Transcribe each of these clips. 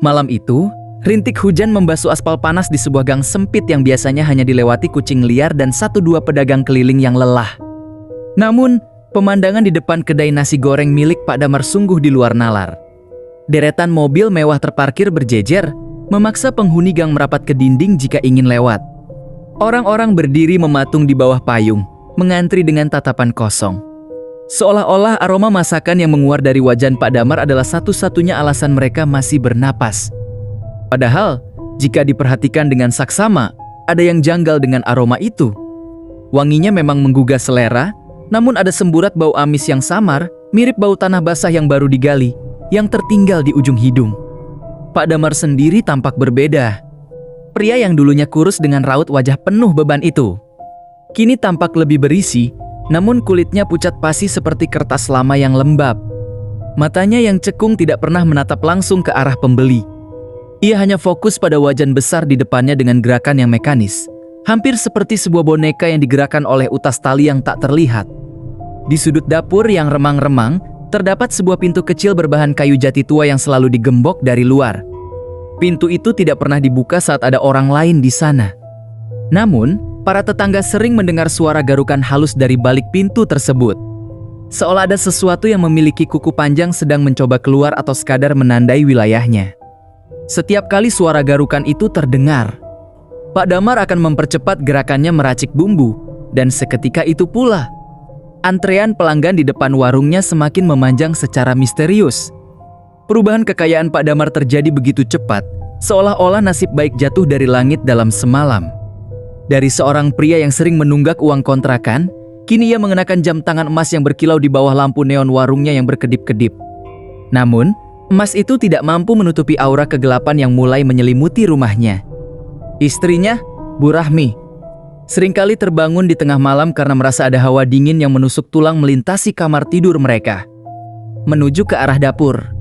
Malam itu, rintik hujan membasuh aspal panas di sebuah gang sempit yang biasanya hanya dilewati kucing liar dan 1-2 pedagang keliling yang lelah. Namun, pemandangan di depan kedai nasi goreng milik Pak Damar sungguh di luar nalar. Deretan mobil mewah terparkir berjejer, memaksa penghuni gang merapat ke dinding jika ingin lewat. Orang-orang berdiri mematung di bawah payung, mengantri dengan tatapan kosong. Seolah-olah aroma masakan yang menguar dari wajan Pak Damar adalah satu-satunya alasan mereka masih bernapas. Padahal, jika diperhatikan dengan saksama, ada yang janggal dengan aroma itu. Wanginya memang menggugah selera, namun ada semburat bau amis yang samar, mirip bau tanah basah yang baru digali, yang tertinggal di ujung hidung. Pak Damar sendiri tampak berbeda. Pria yang dulunya kurus dengan raut wajah penuh beban itu, kini tampak lebih berisi, namun kulitnya pucat pasi seperti kertas lama yang lembab. Matanya yang cekung tidak pernah menatap langsung ke arah pembeli. Ia hanya fokus pada wajan besar di depannya dengan gerakan yang mekanis, hampir seperti sebuah boneka yang digerakkan oleh utas tali yang tak terlihat. Di sudut dapur yang remang-remang, terdapat sebuah pintu kecil berbahan kayu jati tua yang selalu digembok dari luar. Pintu itu tidak pernah dibuka saat ada orang lain di sana. Namun, para tetangga sering mendengar suara garukan halus dari balik pintu tersebut. Seolah ada sesuatu yang memiliki kuku panjang sedang mencoba keluar atau sekadar menandai wilayahnya. Setiap kali suara garukan itu terdengar, Pak Damar akan mempercepat gerakannya meracik bumbu, dan seketika itu pula, antrean pelanggan di depan warungnya semakin memanjang secara misterius. Perubahan kekayaan Pak Damar terjadi begitu cepat, seolah-olah nasib baik jatuh dari langit dalam semalam. Dari seorang pria yang sering menunggak uang kontrakan, kini ia mengenakan jam tangan emas yang berkilau di bawah lampu neon warungnya yang berkedip-kedip. Namun, emas itu tidak mampu menutupi aura kegelapan yang mulai menyelimuti rumahnya. Istrinya, Bu Rahmi, seringkali terbangun di tengah malam karena merasa ada hawa dingin yang menusuk tulang melintasi kamar tidur mereka, menuju ke arah dapur.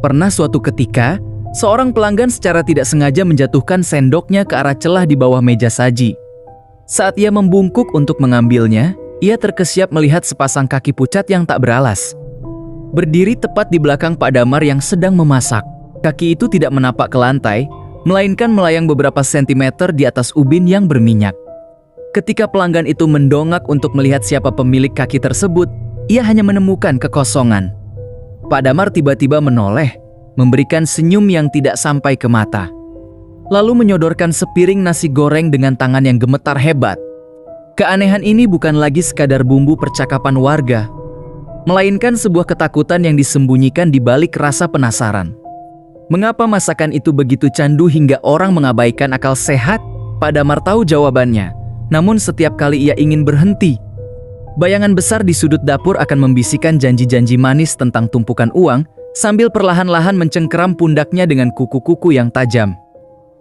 Pernah suatu ketika, seorang pelanggan secara tidak sengaja menjatuhkan sendoknya ke arah celah di bawah meja saji. Saat ia membungkuk untuk mengambilnya, ia terkesiap melihat sepasang kaki pucat yang tak beralas berdiri tepat di belakang Pak Damar yang sedang memasak. Kaki itu tidak menapak ke lantai, melainkan melayang beberapa sentimeter di atas ubin yang berminyak. Ketika pelanggan itu mendongak untuk melihat siapa pemilik kaki tersebut, ia hanya menemukan kekosongan. Pak Damar tiba-tiba menoleh, memberikan senyum yang tidak sampai ke mata, lalu menyodorkan sepiring nasi goreng dengan tangan yang gemetar hebat. Keanehan ini bukan lagi sekadar bumbu percakapan warga, melainkan sebuah ketakutan yang disembunyikan di balik rasa penasaran. Mengapa masakan itu begitu candu hingga orang mengabaikan akal sehat? Pak Damar tahu jawabannya, namun setiap kali ia ingin berhenti, bayangan besar di sudut dapur akan membisikkan janji-janji manis tentang tumpukan uang, sambil perlahan-lahan mencengkeram pundaknya dengan kuku-kuku yang tajam.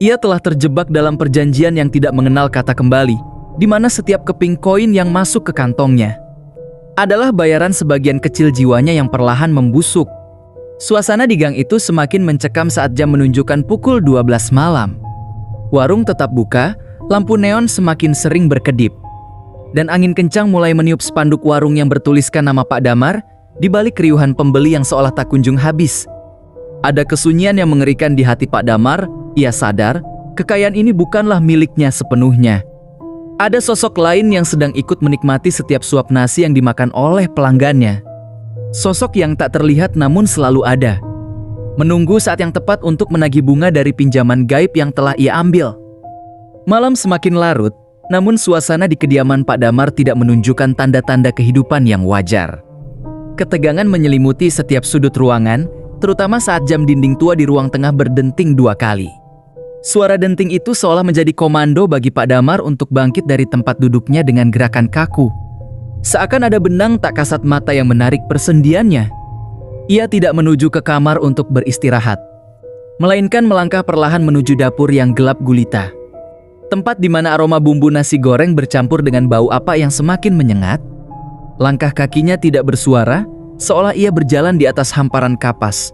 Ia telah terjebak dalam perjanjian yang tidak mengenal kata kembali, di mana setiap keping koin yang masuk ke kantongnya adalah bayaran sebagian kecil jiwanya yang perlahan membusuk. Suasana di gang itu semakin mencekam saat jam menunjukkan pukul 12 malam. Warung tetap buka, lampu neon semakin sering berkedip, dan angin kencang mulai meniup spanduk warung yang bertuliskan nama Pak Damar. Di balik keriuhan pembeli yang seolah tak kunjung habis, ada kesunyian yang mengerikan di hati Pak Damar. Ia sadar, kekayaan ini bukanlah miliknya sepenuhnya. Ada sosok lain yang sedang ikut menikmati setiap suap nasi yang dimakan oleh pelanggannya. Sosok yang tak terlihat namun selalu ada, menunggu saat yang tepat untuk menagih bunga dari pinjaman gaib yang telah ia ambil. Malam semakin larut, namun suasana di kediaman Pak Damar tidak menunjukkan tanda-tanda kehidupan yang wajar. Ketegangan menyelimuti setiap sudut ruangan, terutama saat jam dinding tua di ruang tengah berdenting 2 kali. Suara denting itu seolah menjadi komando bagi Pak Damar untuk bangkit dari tempat duduknya dengan gerakan kaku. Seakan ada benang tak kasat mata yang menarik persendiannya. Ia tidak menuju ke kamar untuk beristirahat, melainkan melangkah perlahan menuju dapur yang gelap gulita. Tempat di mana aroma bumbu nasi goreng bercampur dengan bau apa yang semakin menyengat. Langkah kakinya tidak bersuara, seolah ia berjalan di atas hamparan kapas.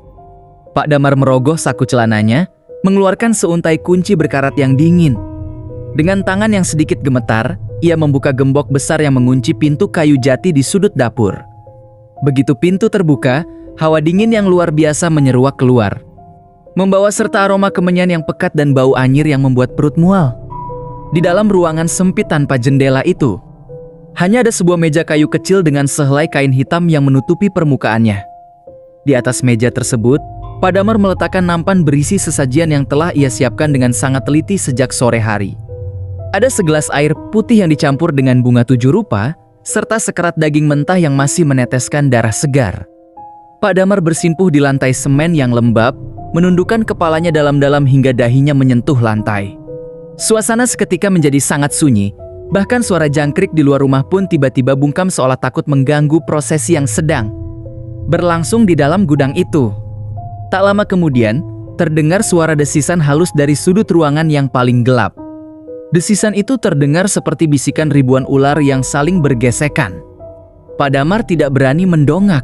Pak Damar merogoh saku celananya, mengeluarkan seuntai kunci berkarat yang dingin. Dengan tangan yang sedikit gemetar, ia membuka gembok besar yang mengunci pintu kayu jati di sudut dapur. Begitu pintu terbuka, hawa dingin yang luar biasa menyeruak keluar. membawa serta aroma kemenyan yang pekat dan bau anyir yang membuat perut mual. Di dalam ruangan sempit tanpa jendela itu, hanya ada sebuah meja kayu kecil dengan sehelai kain hitam yang menutupi permukaannya. Di atas meja tersebut, Pak Damar meletakkan nampan berisi sesajian yang telah ia siapkan dengan sangat teliti sejak sore hari. Ada segelas air putih yang dicampur dengan bunga 7 rupa, serta sekerat daging mentah yang masih meneteskan darah segar. Pak Damar bersimpuh di lantai semen yang lembab, menundukkan kepalanya dalam-dalam hingga dahinya menyentuh lantai. Suasana seketika menjadi sangat sunyi, bahkan suara jangkrik di luar rumah pun tiba-tiba bungkam seolah takut mengganggu prosesi yang sedang berlangsung di dalam gudang itu. Tak lama kemudian, terdengar suara desisan halus dari sudut ruangan yang paling gelap. Desisan itu terdengar seperti bisikan ribuan ular yang saling bergesekan. Pak Damar tidak berani mendongak.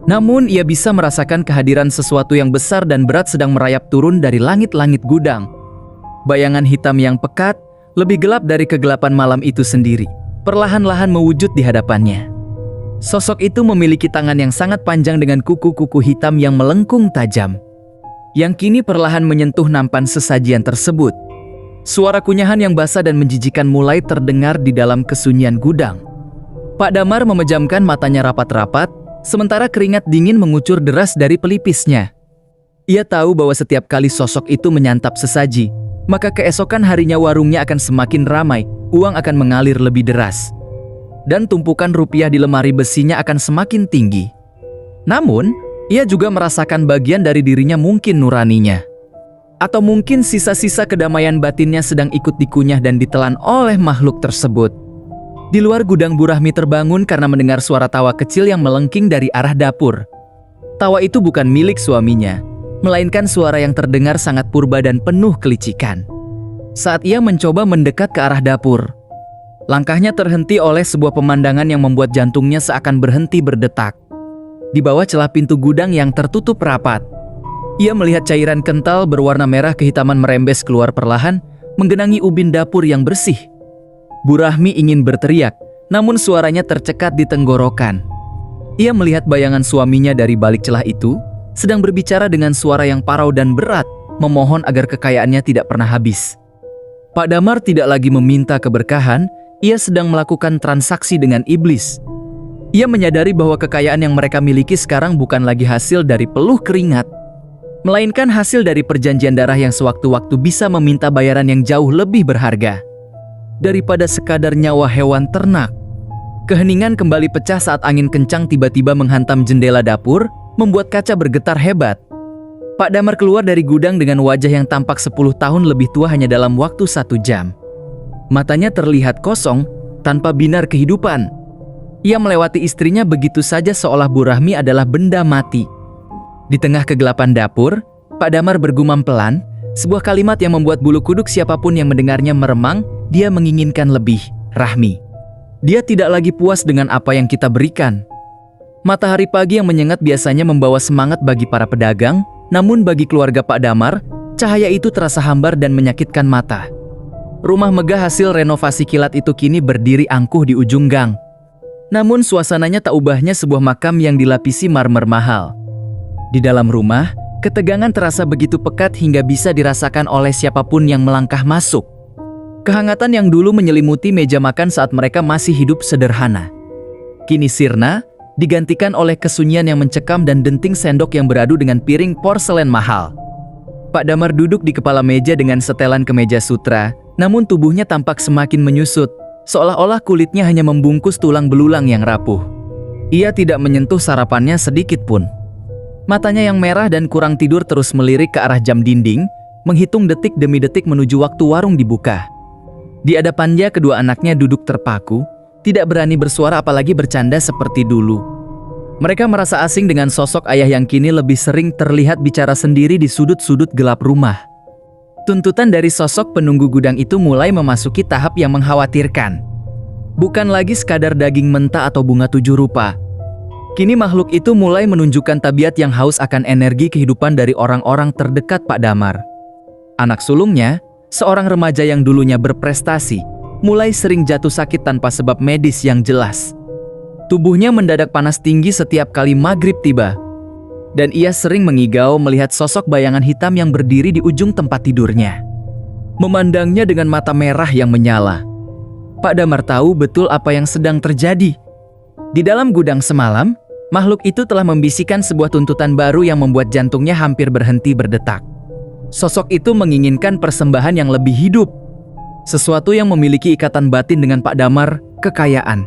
Namun ia bisa merasakan kehadiran sesuatu yang besar dan berat sedang merayap turun dari langit-langit gudang. Bayangan hitam yang pekat, lebih gelap dari kegelapan malam itu sendiri, perlahan-lahan mewujud di hadapannya. Sosok itu memiliki tangan yang sangat panjang dengan kuku-kuku hitam yang melengkung tajam, yang kini perlahan menyentuh nampan sesajian tersebut. Suara kunyahan yang basah dan menjijikan mulai terdengar di dalam kesunyian gudang. Pak Damar memejamkan matanya rapat-rapat, sementara keringat dingin mengucur deras dari pelipisnya. Ia tahu bahwa setiap kali sosok itu menyantap sesaji, maka keesokan harinya warungnya akan semakin ramai, uang akan mengalir lebih deras, dan tumpukan rupiah di lemari besinya akan semakin tinggi. Namun, ia juga merasakan bagian dari dirinya mungkin nuraninya, atau mungkin sisa-sisa kedamaian batinnya sedang ikut dikunyah dan ditelan oleh makhluk tersebut. Di luar gudang, Bu Rahmi terbangun karena mendengar suara tawa kecil yang melengking dari arah dapur. Tawa itu bukan milik suaminya, melainkan suara yang terdengar sangat purba dan penuh kelicikan. Saat ia mencoba mendekat ke arah dapur, langkahnya terhenti oleh sebuah pemandangan yang membuat jantungnya seakan berhenti berdetak. Di bawah celah pintu gudang yang tertutup rapat, ia melihat cairan kental berwarna merah kehitaman merembes keluar perlahan, menggenangi ubin dapur yang bersih. Bu Rahmi ingin berteriak, namun suaranya tercekat di tenggorokan. Ia melihat bayangan suaminya dari balik celah itu, sedang berbicara dengan suara yang parau dan berat, memohon agar kekayaannya tidak pernah habis. Pak Damar tidak lagi meminta keberkahan, ia sedang melakukan transaksi dengan iblis. Ia menyadari bahwa kekayaan yang mereka miliki sekarang bukan lagi hasil dari peluh keringat, melainkan hasil dari perjanjian darah yang sewaktu-waktu bisa meminta bayaran yang jauh lebih berharga daripada sekadar nyawa hewan ternak. Keheningan kembali pecah saat angin kencang tiba-tiba menghantam jendela dapur, membuat kaca bergetar hebat. Pak Damar keluar dari gudang dengan wajah yang tampak 10 tahun lebih tua hanya dalam waktu 1 jam. Matanya terlihat kosong, tanpa binar kehidupan. Ia melewati istrinya begitu saja seolah Bu Rahmi adalah benda mati. Di tengah kegelapan dapur, Pak Damar bergumam pelan, sebuah kalimat yang membuat bulu kuduk siapapun yang mendengarnya meremang. Dia menginginkan lebih, Rahmi. Dia tidak lagi puas dengan apa yang kita berikan. Matahari pagi yang menyengat biasanya membawa semangat bagi para pedagang, namun bagi keluarga Pak Damar, cahaya itu terasa hambar dan menyakitkan mata. Rumah megah hasil renovasi kilat itu kini berdiri angkuh di ujung gang. Namun suasananya tak ubahnya sebuah makam yang dilapisi marmer mahal. Di dalam rumah, ketegangan terasa begitu pekat hingga bisa dirasakan oleh siapapun yang melangkah masuk. Kehangatan yang dulu menyelimuti meja makan saat mereka masih hidup sederhana, kini sirna, digantikan oleh kesunyian yang mencekam dan denting sendok yang beradu dengan piring porselen mahal. Pak Damar duduk di kepala meja dengan setelan kemeja sutra, namun tubuhnya tampak semakin menyusut, seolah-olah kulitnya hanya membungkus tulang belulang yang rapuh. Ia tidak menyentuh sarapannya sedikit pun. Matanya yang merah dan kurang tidur terus melirik ke arah jam dinding, menghitung detik demi detik menuju waktu warung dibuka. Di hadapannya kedua anaknya duduk terpaku, tidak berani bersuara apalagi bercanda seperti dulu. Mereka merasa asing dengan sosok ayah yang kini lebih sering terlihat bicara sendiri di sudut-sudut gelap rumah. Tuntutan dari sosok penunggu gudang itu mulai memasuki tahap yang mengkhawatirkan. Bukan lagi sekadar daging mentah atau bunga 7 rupa. Kini makhluk itu mulai menunjukkan tabiat yang haus akan energi kehidupan dari orang-orang terdekat Pak Damar. Anak sulungnya, seorang remaja yang dulunya berprestasi, mulai sering jatuh sakit tanpa sebab medis yang jelas. Tubuhnya mendadak panas tinggi setiap kali maghrib tiba. Dan ia sering mengigau melihat sosok bayangan hitam yang berdiri di ujung tempat tidurnya, memandangnya dengan mata merah yang menyala. Pak Damar tahu betul apa yang sedang terjadi. Di dalam gudang semalam, makhluk itu telah membisikkan sebuah tuntutan baru yang membuat jantungnya hampir berhenti berdetak. Sosok itu menginginkan persembahan yang lebih hidup, sesuatu yang memiliki ikatan batin dengan Pak Damar, kekayaan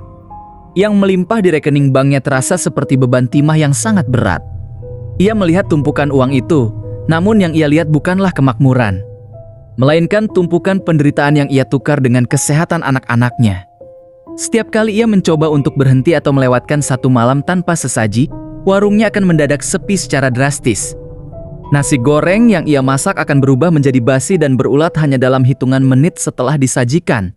yang melimpah di rekening banknya terasa seperti beban timah yang sangat berat. Ia melihat tumpukan uang itu, namun yang ia lihat bukanlah kemakmuran, melainkan tumpukan penderitaan yang ia tukar dengan kesehatan anak-anaknya. Setiap kali ia mencoba untuk berhenti atau melewatkan satu malam tanpa sesaji, warungnya akan mendadak sepi secara drastis. Nasi goreng yang ia masak akan berubah menjadi basi dan berulat hanya dalam hitungan menit setelah disajikan.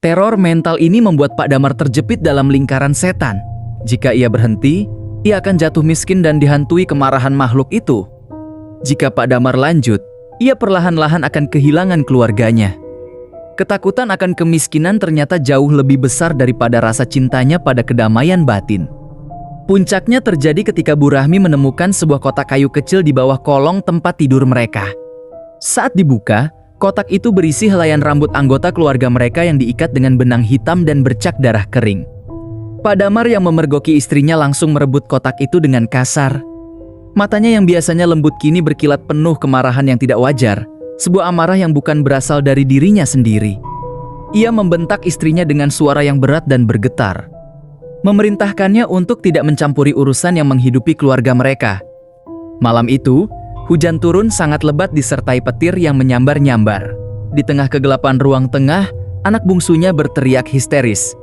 Teror mental ini membuat Pak Damar terjepit dalam lingkaran setan. Jika ia berhenti, ia akan jatuh miskin dan dihantui kemarahan makhluk itu. Jika Pak Damar lanjut, ia perlahan-lahan akan kehilangan keluarganya. Ketakutan akan kemiskinan ternyata jauh lebih besar daripada rasa cintanya pada kedamaian batin. Puncaknya terjadi ketika Bu Rahmi menemukan sebuah kotak kayu kecil di bawah kolong tempat tidur mereka. Saat dibuka, kotak itu berisi helaian rambut anggota keluarga mereka yang diikat dengan benang hitam dan bercak darah kering. Pak Damar yang memergoki istrinya langsung merebut kotak itu dengan kasar. Matanya yang biasanya lembut kini berkilat penuh kemarahan yang tidak wajar, sebuah amarah yang bukan berasal dari dirinya sendiri. Ia membentak istrinya dengan suara yang berat dan bergetar, memerintahkannya untuk tidak mencampuri urusan yang menghidupi keluarga mereka. Malam itu, hujan turun sangat lebat disertai petir yang menyambar-nyambar. Di tengah kegelapan ruang tengah, anak bungsunya berteriak histeris.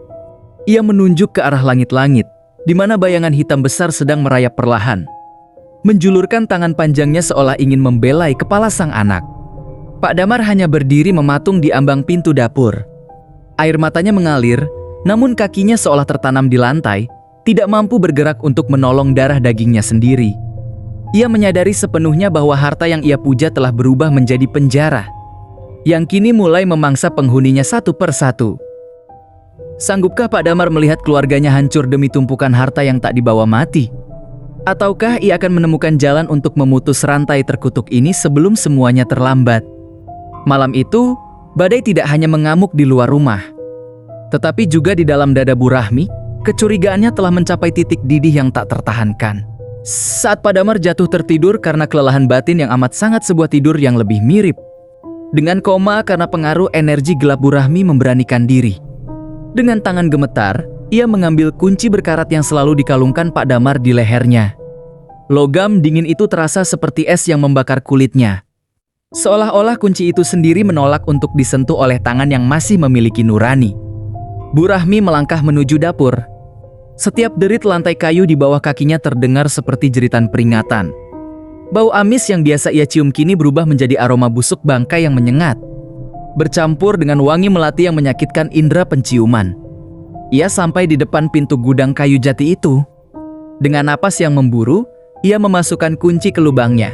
Ia menunjuk ke arah langit-langit, di mana bayangan hitam besar sedang merayap perlahan, menjulurkan tangan panjangnya seolah ingin membelai kepala sang anak. Pak Damar hanya berdiri mematung di ambang pintu dapur. Air matanya mengalir, namun kakinya seolah tertanam di lantai, tidak mampu bergerak untuk menolong darah dagingnya sendiri. Ia menyadari sepenuhnya bahwa harta yang ia puja telah berubah menjadi penjara, yang kini mulai memangsa penghuninya satu persatu. Sanggupkah Pak Damar melihat keluarganya hancur demi tumpukan harta yang tak dibawa mati? Ataukah ia akan menemukan jalan untuk memutus rantai terkutuk ini sebelum semuanya terlambat? Malam itu, badai tidak hanya mengamuk di luar rumah, tetapi juga di dalam dada Bu Rahmi. Kecurigaannya telah mencapai titik didih yang tak tertahankan. Saat Pak Damar jatuh tertidur karena kelelahan batin yang amat sangat, sebuah tidur yang lebih mirip dengan koma karena pengaruh energi gelap, Bu Rahmi memberanikan diri. Dengan tangan gemetar, ia mengambil kunci berkarat yang selalu dikalungkan Pak Damar di lehernya. Logam dingin itu terasa seperti es yang membakar kulitnya, seolah-olah kunci itu sendiri menolak untuk disentuh oleh tangan yang masih memiliki nurani. Bu Rahmi melangkah menuju dapur. Setiap derit lantai kayu di bawah kakinya terdengar seperti jeritan peringatan. Bau amis yang biasa ia cium kini berubah menjadi aroma busuk bangkai yang menyengat, bercampur dengan wangi melati yang menyakitkan indera penciuman. Ia sampai di depan pintu gudang kayu jati itu. Dengan napas yang memburu, ia memasukkan kunci ke lubangnya.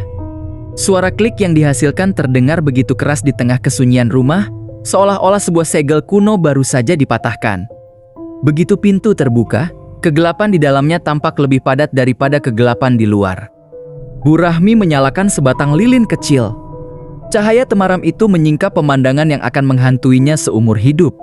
Suara klik yang dihasilkan terdengar begitu keras di tengah kesunyian rumah, seolah-olah sebuah segel kuno baru saja dipatahkan. Begitu pintu terbuka, kegelapan di dalamnya tampak lebih padat daripada kegelapan di luar. Bu Rahmi menyalakan sebatang lilin kecil. Cahaya temaram itu menyingkap pemandangan yang akan menghantuinya seumur hidup.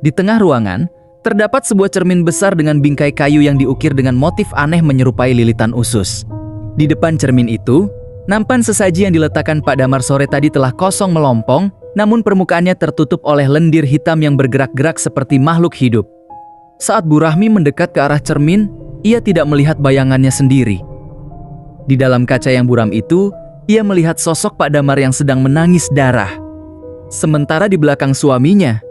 Di tengah ruangan, terdapat sebuah cermin besar dengan bingkai kayu yang diukir dengan motif aneh menyerupai lilitan usus. Di depan cermin itu, nampan sesaji yang diletakkan Pak Damar sore tadi telah kosong melompong, namun permukaannya tertutup oleh lendir hitam yang bergerak-gerak seperti makhluk hidup. Saat Bu Rahmi mendekat ke arah cermin, ia tidak melihat bayangannya sendiri. Di dalam kaca yang buram itu, ia melihat sosok Pak Damar yang sedang menangis darah. Sementara di belakang suaminya,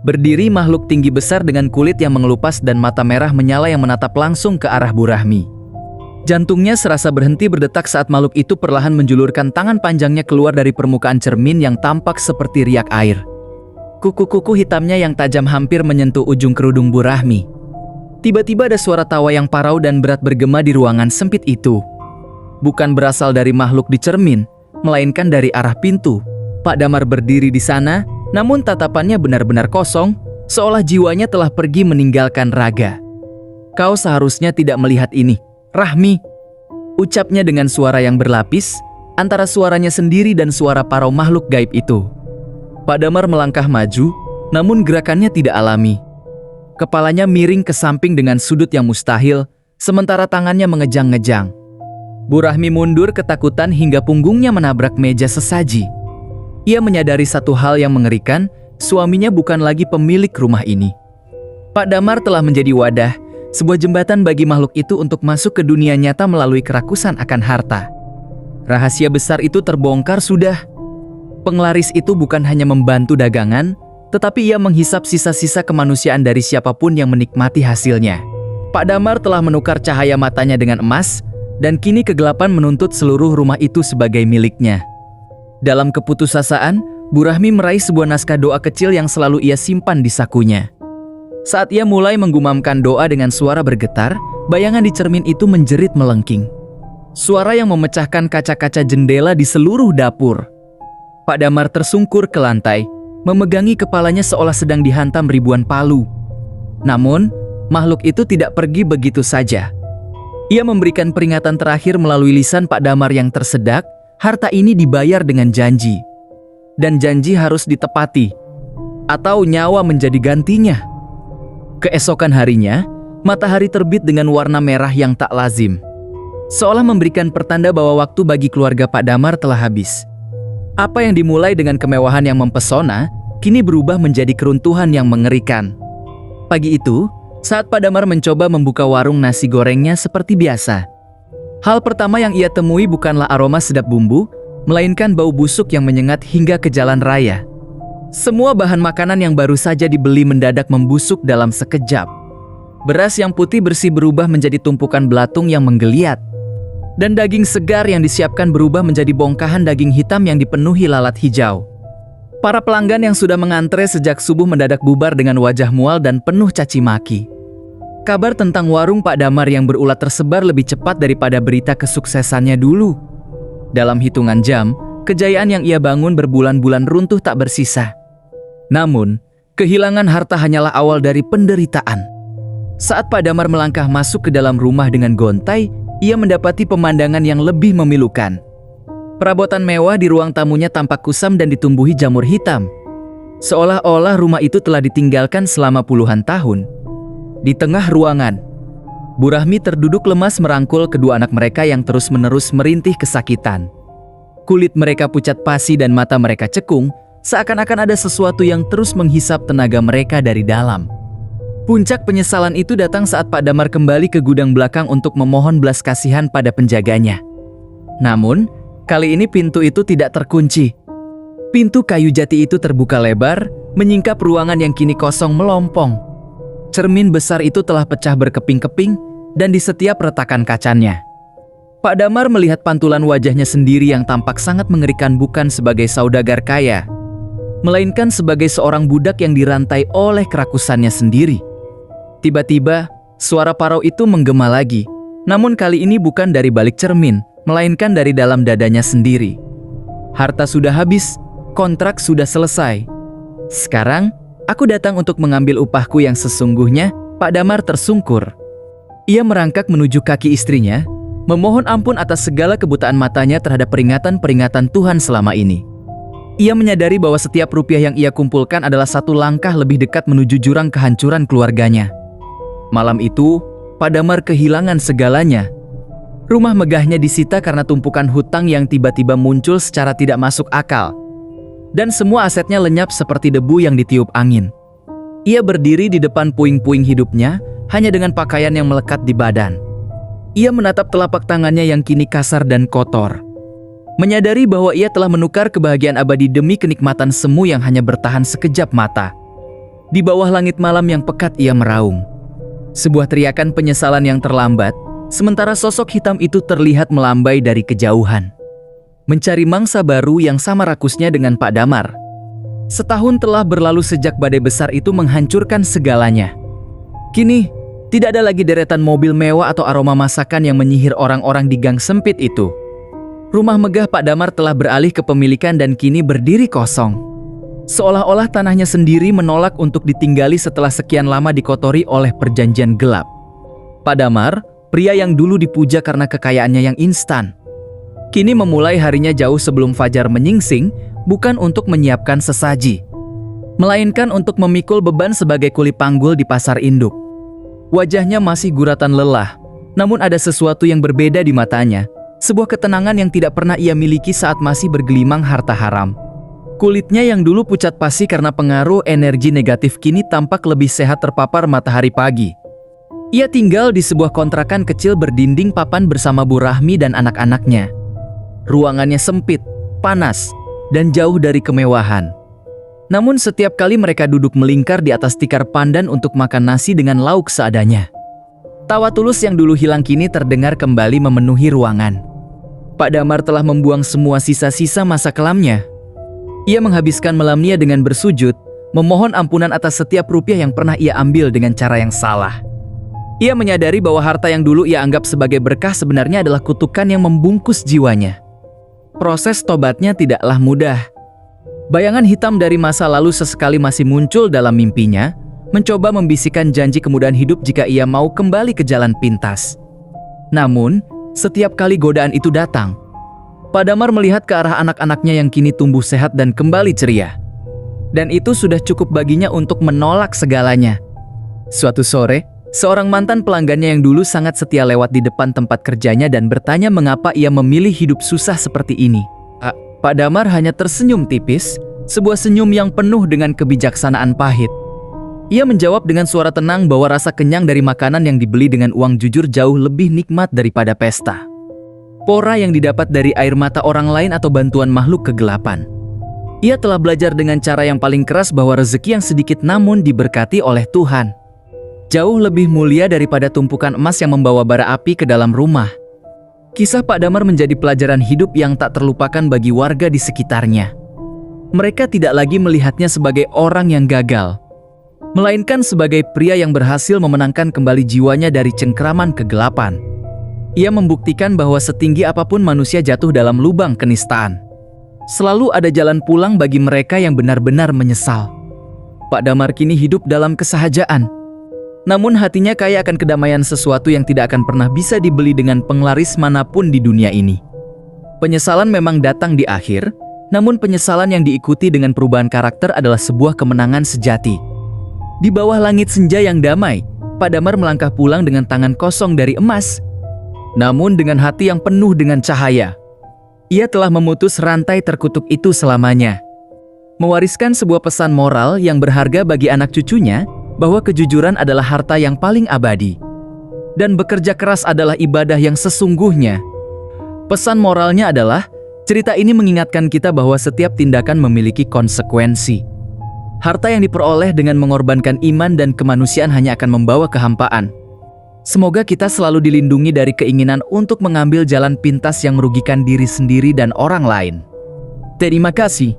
berdiri makhluk tinggi besar dengan kulit yang mengelupas dan mata merah menyala yang menatap langsung ke arah Bu Rahmi. Jantungnya serasa berhenti berdetak saat makhluk itu perlahan menjulurkan tangan panjangnya keluar dari permukaan cermin yang tampak seperti riak air. Kuku-kuku hitamnya yang tajam hampir menyentuh ujung kerudung Bu Rahmi. Tiba-tiba ada suara tawa yang parau dan berat bergema di ruangan sempit itu. Bukan berasal dari makhluk di cermin, melainkan dari arah pintu. Pak Damar berdiri di sana, namun tatapannya benar-benar kosong, seolah jiwanya telah pergi meninggalkan raga. "Kau seharusnya tidak melihat ini, Rahmi," Ucapnya dengan suara yang berlapis, antara suaranya sendiri dan suara para makhluk gaib itu. Pak Damar melangkah maju, namun gerakannya tidak alami. Kepalanya miring ke samping dengan sudut yang mustahil, sementara tangannya mengejang-ngejang. Bu Rahmi mundur ketakutan hingga punggungnya menabrak meja sesaji. Ia menyadari satu hal yang mengerikan, suaminya bukan lagi pemilik rumah ini. Pak Damar telah menjadi wadah, sebuah jembatan bagi makhluk itu untuk masuk ke dunia nyata melalui kerakusan akan harta. Rahasia besar itu terbongkar sudah. Penglaris itu bukan hanya membantu dagangan, tetapi ia menghisap sisa-sisa kemanusiaan dari siapapun yang menikmati hasilnya. Pak Damar telah menukar cahaya matanya dengan emas, dan kini kegelapan menuntut seluruh rumah itu sebagai miliknya. Dalam keputusasaan, Bu Rahmi meraih sebuah naskah doa kecil yang selalu ia simpan di sakunya. Saat ia mulai menggumamkan doa dengan suara bergetar, bayangan di cermin itu menjerit melengking. Suara yang memecahkan kaca-kaca jendela di seluruh dapur. Pak Damar tersungkur ke lantai, memegangi kepalanya seolah sedang dihantam ribuan palu. Namun, makhluk itu tidak pergi begitu saja. Ia memberikan peringatan terakhir melalui lisan Pak Damar yang tersedak, harta ini dibayar dengan janji. Dan janji harus ditepati, atau nyawa menjadi gantinya. Keesokan harinya, matahari terbit dengan warna merah yang tak lazim. Seolah memberikan pertanda bahwa waktu bagi keluarga Pak Damar telah habis. Apa yang dimulai dengan kemewahan yang mempesona, kini berubah menjadi keruntuhan yang mengerikan. Pagi itu, saat Pak Damar mencoba membuka warung nasi gorengnya seperti biasa. Hal pertama yang ia temui bukanlah aroma sedap bumbu, melainkan bau busuk yang menyengat hingga ke jalan raya. Semua bahan makanan yang baru saja dibeli mendadak membusuk dalam sekejap. Beras yang putih bersih berubah menjadi tumpukan belatung yang menggeliat. Dan daging segar yang disiapkan berubah menjadi bongkahan daging hitam yang dipenuhi lalat hijau. Para pelanggan yang sudah mengantre sejak subuh mendadak bubar dengan wajah mual dan penuh caci maki. Kabar tentang warung Pak Damar yang berulat tersebar lebih cepat daripada berita kesuksesannya dulu. Dalam hitungan jam, kejayaan yang ia bangun berbulan-bulan runtuh tak bersisa. Namun, kehilangan harta hanyalah awal dari penderitaan. Saat Pak Damar melangkah masuk ke dalam rumah dengan gontai, ia mendapati pemandangan yang lebih memilukan. Perabotan mewah di ruang tamunya tampak kusam dan ditumbuhi jamur hitam. Seolah-olah rumah itu telah ditinggalkan selama puluhan tahun. Di tengah ruangan, Bu Rahmi terduduk lemas merangkul kedua anak mereka yang terus-menerus merintih kesakitan. Kulit mereka pucat pasi dan mata mereka cekung, seakan-akan ada sesuatu yang terus menghisap tenaga mereka dari dalam. Puncak penyesalan itu datang saat Pak Damar kembali ke gudang belakang untuk memohon belas kasihan pada penjaganya. Namun, kali ini pintu itu tidak terkunci. Pintu kayu jati itu terbuka lebar, menyingkap ruangan yang kini kosong melompong. Cermin besar itu telah pecah berkeping-keping, dan di setiap retakan kacanya. Pak Damar melihat pantulan wajahnya sendiri yang tampak sangat mengerikan bukan sebagai saudagar kaya, melainkan sebagai seorang budak yang dirantai oleh kerakusannya sendiri. Tiba-tiba, suara parau itu menggema lagi, namun kali ini bukan dari balik cermin, melainkan dari dalam dadanya sendiri. Harta sudah habis, kontrak sudah selesai. Sekarang, aku datang untuk mengambil upahku yang sesungguhnya. Pak Damar tersungkur. Ia merangkak menuju kaki istrinya, memohon ampun atas segala kebutaan matanya terhadap peringatan-peringatan Tuhan selama ini. Ia menyadari bahwa setiap rupiah yang ia kumpulkan adalah satu langkah lebih dekat menuju jurang kehancuran keluarganya. Malam itu, Pak Damar kehilangan segalanya. Rumah megahnya disita karena tumpukan hutang yang tiba-tiba muncul secara tidak masuk akal. Dan semua asetnya lenyap seperti debu yang ditiup angin. Ia berdiri di depan puing-puing hidupnya, hanya dengan pakaian yang melekat di badan. Ia menatap telapak tangannya yang kini kasar dan kotor. Menyadari bahwa ia telah menukar kebahagiaan abadi demi kenikmatan semu yang hanya bertahan sekejap mata. Di bawah langit malam yang pekat ia meraung. Sebuah teriakan penyesalan yang terlambat, sementara sosok hitam itu terlihat melambai dari kejauhan. Mencari mangsa baru yang sama rakusnya dengan Pak Damar. Setahun telah berlalu sejak badai besar itu menghancurkan segalanya. Kini, tidak ada lagi deretan mobil mewah atau aroma masakan yang menyihir orang-orang di gang sempit itu. Rumah megah Pak Damar telah beralih kepemilikan dan kini berdiri kosong. Seolah-olah tanahnya sendiri menolak untuk ditinggali setelah sekian lama dikotori oleh perjanjian gelap. Pak Damar, pria yang dulu dipuja karena kekayaannya yang instan, kini memulai harinya jauh sebelum fajar menyingsing, bukan untuk menyiapkan sesaji, melainkan untuk memikul beban sebagai kuli panggul di pasar induk. Wajahnya masih guratan lelah, namun ada sesuatu yang berbeda di matanya, sebuah ketenangan yang tidak pernah ia miliki saat masih bergelimang harta haram. Kulitnya yang dulu pucat pasi karena pengaruh energi negatif kini tampak lebih sehat terpapar matahari pagi. Ia tinggal di sebuah kontrakan kecil berdinding papan bersama Bu Rahmi dan anak-anaknya. Ruangannya sempit, panas, dan jauh dari kemewahan. Namun setiap kali mereka duduk melingkar di atas tikar pandan untuk makan nasi dengan lauk seadanya, tawa tulus yang dulu hilang kini terdengar kembali memenuhi ruangan. Pak Damar telah membuang semua sisa-sisa masa kelamnya. Ia menghabiskan malamnya dengan bersujud, memohon ampunan atas setiap rupiah yang pernah ia ambil dengan cara yang salah. Ia menyadari bahwa harta yang dulu ia anggap sebagai berkah sebenarnya adalah kutukan yang membungkus jiwanya. Proses tobatnya tidaklah mudah. Bayangan hitam dari masa lalu sesekali masih muncul dalam mimpinya, mencoba membisikkan janji kemudahan hidup jika ia mau kembali ke jalan pintas. Namun, setiap kali godaan itu datang, Pak Damar melihat ke arah anak-anaknya yang kini tumbuh sehat dan kembali ceria. Dan itu sudah cukup baginya untuk menolak segalanya. Suatu sore, seorang mantan pelanggannya yang dulu sangat setia lewat di depan tempat kerjanya dan bertanya mengapa ia memilih hidup susah seperti ini. Pak Damar hanya tersenyum tipis, sebuah senyum yang penuh dengan kebijaksanaan pahit. Ia menjawab dengan suara tenang bahwa rasa kenyang dari makanan yang dibeli dengan uang jujur jauh lebih nikmat daripada pesta. Pora yang didapat dari air mata orang lain atau bantuan makhluk kegelapan. Ia telah belajar dengan cara yang paling keras bahwa rezeki yang sedikit namun diberkati oleh Tuhan jauh lebih mulia daripada tumpukan emas yang membawa bara api ke dalam rumah. Kisah Pak Damar menjadi pelajaran hidup yang tak terlupakan bagi warga di sekitarnya. Mereka tidak lagi melihatnya sebagai orang yang gagal, melainkan sebagai pria yang berhasil memenangkan kembali jiwanya dari cengkraman kegelapan. Ia membuktikan bahwa setinggi apapun manusia jatuh dalam lubang kenistaan, selalu ada jalan pulang bagi mereka yang benar-benar menyesal. Pak Damar kini hidup dalam kesahajaan. Namun hatinya kaya akan kedamaian, sesuatu yang tidak akan pernah bisa dibeli dengan penglaris manapun di dunia ini. Penyesalan memang datang di akhir, namun penyesalan yang diikuti dengan perubahan karakter adalah sebuah kemenangan sejati. Di bawah langit senja yang damai, Pak Damar melangkah pulang dengan tangan kosong dari emas, namun dengan hati yang penuh dengan cahaya. Ia telah memutus rantai terkutuk itu selamanya, mewariskan sebuah pesan moral yang berharga bagi anak cucunya, bahwa kejujuran adalah harta yang paling abadi, dan bekerja keras adalah ibadah yang sesungguhnya. Pesan moralnya adalah, cerita ini mengingatkan kita bahwa setiap tindakan memiliki konsekuensi. Harta yang diperoleh dengan mengorbankan iman dan kemanusiaan hanya akan membawa kehampaan. Semoga kita selalu dilindungi dari keinginan untuk mengambil jalan pintas yang merugikan diri sendiri dan orang lain. Terima kasih.